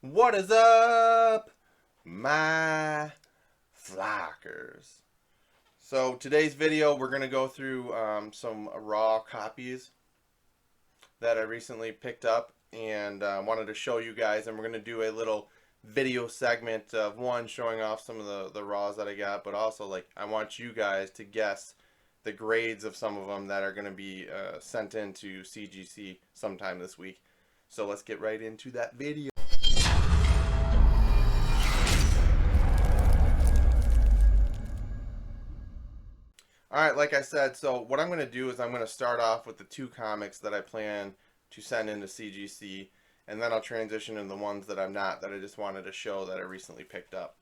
What is up, my flockers? So today's video, we're going to go through some raw copies that I recently picked up and wanted to show you guys, and we're going to do a little video segment of one showing off some of the raws that I got, but also like I want you guys to guess the grades of some of them that are going to be sent into CGC sometime this week. So let's get right into that video. Alright, like I said, so what I'm going to do is I'm going to start off with the two comics that I plan to send into CGC, and then I'll transition into the ones that I'm not, that I just wanted to show that I recently picked up.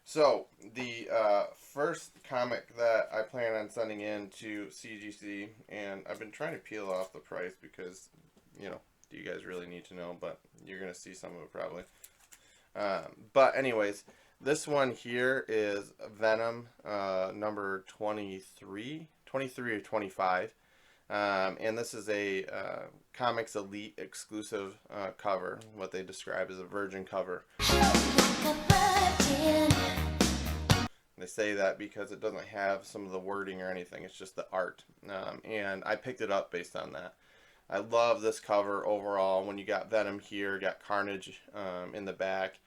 So, the first comic that I plan on sending in to CGC, and I've been trying to peel off the price because, you know, do you guys really need to know, but you're going to see some of it probably. But anyways, this one here is Venom, number 23 or 25. And this is a Comics Elite exclusive cover, what they describe as a virgin cover. They say that because it doesn't have some of the wording or anything, it's just the art. And I picked it up based on that. I love this cover overall. When you got Venom here, you got Carnage in the back.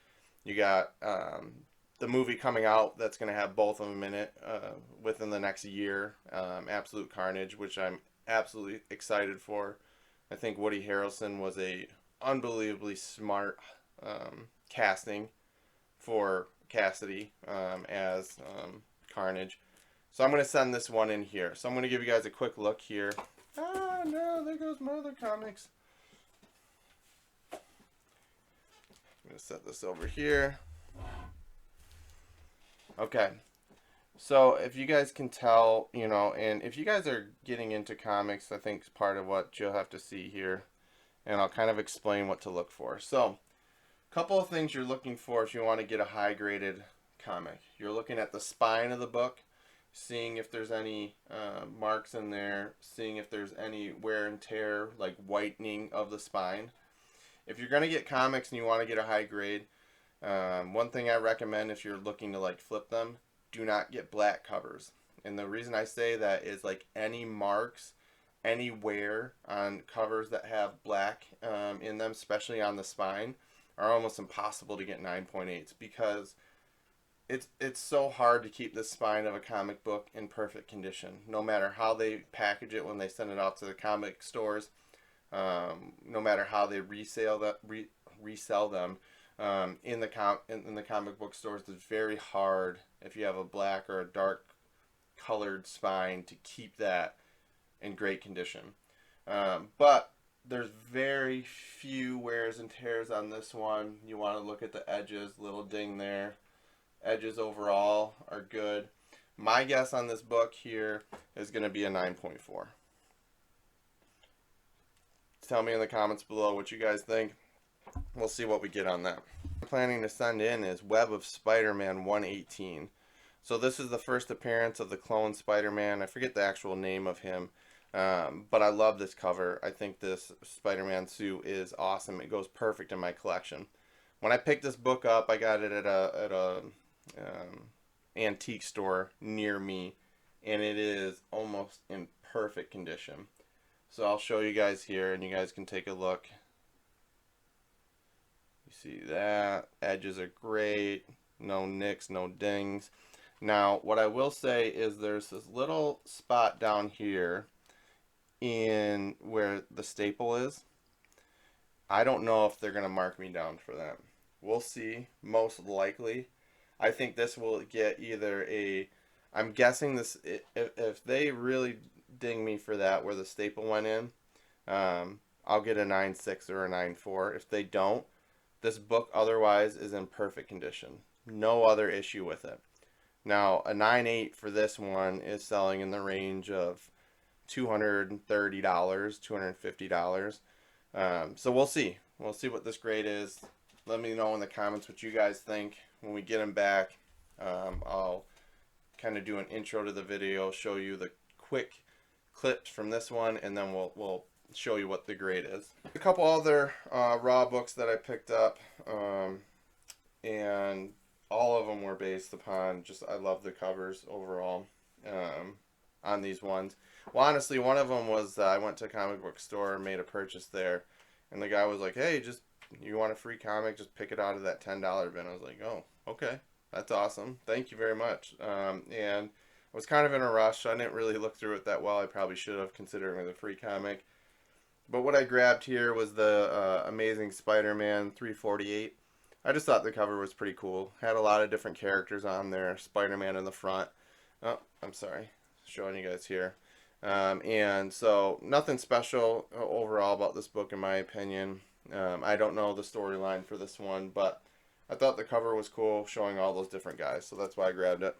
You got the movie coming out that's going to have both of them in it within the next year. Absolute Carnage, which I'm absolutely excited for. I think Woody Harrelson was a unbelievably smart casting for Cassidy as Carnage. So I'm going to send this one in here. So I'm going to give you guys a quick look here. Ah, no, there goes my other comics. I'm going to set this over here. Okay. So if you guys can tell, you know, and if you guys are getting into comics, I think it's part of what you'll have to see here. And I'll kind of explain what to look for. So, a couple of things you're looking for if you want to get a high graded comic. You're looking at the spine of the book, seeing if there's any marks in there, seeing if there's any wear and tear, like whitening of the spine. If you're going to get comics and you want to get a high grade, one thing I recommend if you're looking to like flip them, do not get black covers. And the reason I say that is like any marks, any wear on covers that have black in them, especially on the spine, are almost impossible to get 9.8s because it's so hard to keep the spine of a comic book in perfect condition, no matter how they package it when they send it out to the comic stores, no matter how they resell them. In the comic book stores, it's very hard if you have a black or a dark colored spine to keep that in great condition. But there's very few wears and tears on this one. You want to look at the edges, little ding there. Edges overall are good. My guess on this book here is going to be a 9.4. Tell me in the comments below what you guys think. We'll see what we get on that. I'm planning to send in is Web of Spider-Man 118. So this is the first appearance of the clone Spider-Man. I forget the actual name of him, but I love this cover. I think this Spider-Man suit is awesome. It goes perfect in my collection. When I picked this book up, I got it at a antique store near me, and it is almost in perfect condition. So I'll show you guys here, and you guys can take a look. See that? Edges are great. No nicks, no dings. Now, what I will say is there's this little spot down here in where the staple is. I don't know if they're going to mark me down for that. We'll see. Most likely. I think this will get either a... I'm guessing this... If they really ding me for that, where the staple went in, I'll get a 9.6 or a 9.4. If they don't, this book otherwise is in perfect condition. No other issue with it. Now, a 9.8 for this one is selling in the range of $230, $250. So we'll see. We'll see what this grade is. Let me know in the comments what you guys think. When we get them back, I'll kind of do an intro to the video, show you the quick clips from this one, and then we'll show you what the grade is. A couple other raw books that I picked up, and all of them were based upon just, I love the covers overall on these ones. Well, honestly, one of them was I went to a comic book store, made a purchase there, and the guy was like, hey, just, you want a free comic, just pick it out of that $10 bin. I was like, oh, okay, that's awesome, thank you very much. And I was kind of in a rush, so I didn't really look through it that well. I probably should have, considering it was a free comic. But what I grabbed here was the Amazing Spider-Man 348. I just thought the cover was pretty cool. Had a lot of different characters on there. Spider-Man in the front. Oh, I'm sorry. Showing you guys here. And so, nothing special overall about this book in my opinion. I don't know the storyline for this one, but I thought the cover was cool, showing all those different guys. So that's why I grabbed it.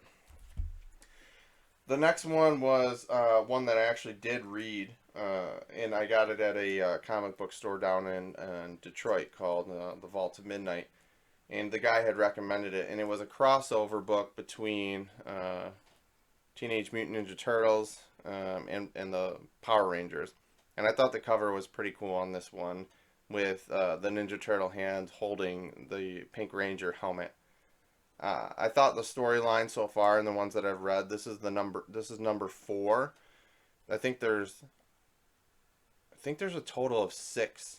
The next one was one that I actually did read, and I got it at a comic book store down in Detroit called The Vault of Midnight. And the guy had recommended it, and it was a crossover book between Teenage Mutant Ninja Turtles and the Power Rangers. And I thought the cover was pretty cool on this one, with the Ninja Turtle hand holding the Pink Ranger helmet. I thought the storyline so far, and the ones that I've read, this is number 4. I think there's a total of 6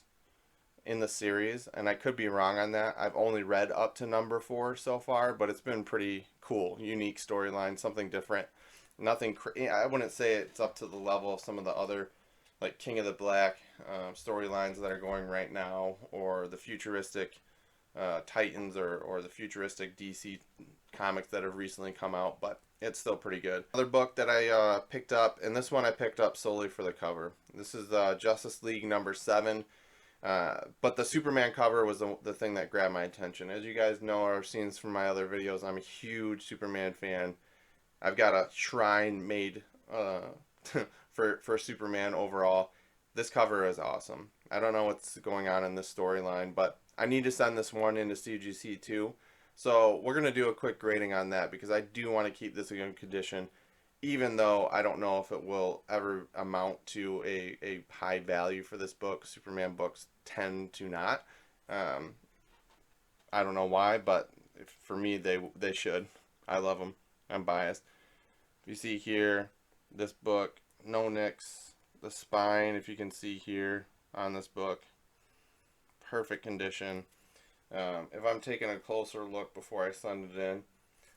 in the series, and I could be wrong on that. I've only read up to number 4 so far, but it's been pretty cool, unique storyline, something different. Nothing. I wouldn't say it's up to the level of some of the other, like King of the Black storylines that are going right now, or the futuristic Titans, or the futuristic DC comics that have recently come out, but it's still pretty good. Another book that I picked up, and this one I picked up solely for the cover. This is Justice League number 7. But the Superman cover was the thing that grabbed my attention. As you guys know or seen from my other videos, I'm a huge Superman fan. I've got a shrine made for Superman overall. This cover is awesome. I don't know what's going on in this storyline, but I need to send this one into CGC too. So we're going to do a quick grading on that, because I do want to keep this in good condition, even though I don't know if it will ever amount to a high value for this book. Superman books tend to not. I don't know why, but for me, they should. I love them. I'm biased. If you see here, this book, no nicks. The spine, if you can see here on this book, perfect condition. If I'm taking a closer look before I send it in,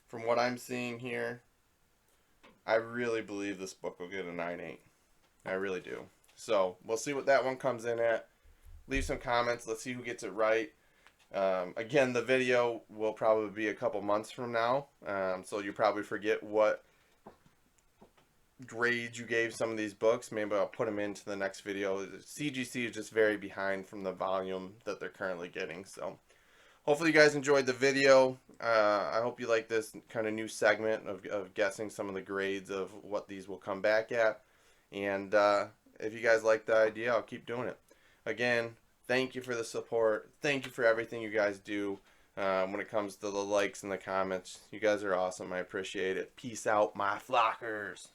from what I'm seeing here, I really believe this book will get a 9.8. I really do. So we'll see what that one comes in at. Leave some comments. Let's see who gets it right. Again, the video will probably be a couple months from now, so you probably forget what grades you gave some of these books. Maybe I'll put them into the next video. CGC is just very behind from the volume that they're currently getting. So hopefully you guys enjoyed the video. I hope you like this kind of new segment of guessing some of the grades of what these will come back at. And if you guys like the idea, I'll keep doing it. Again, thank you for the support. Thank you for everything you guys do when it comes to the likes and the comments. You guys are awesome. I appreciate it. Peace out, my flockers.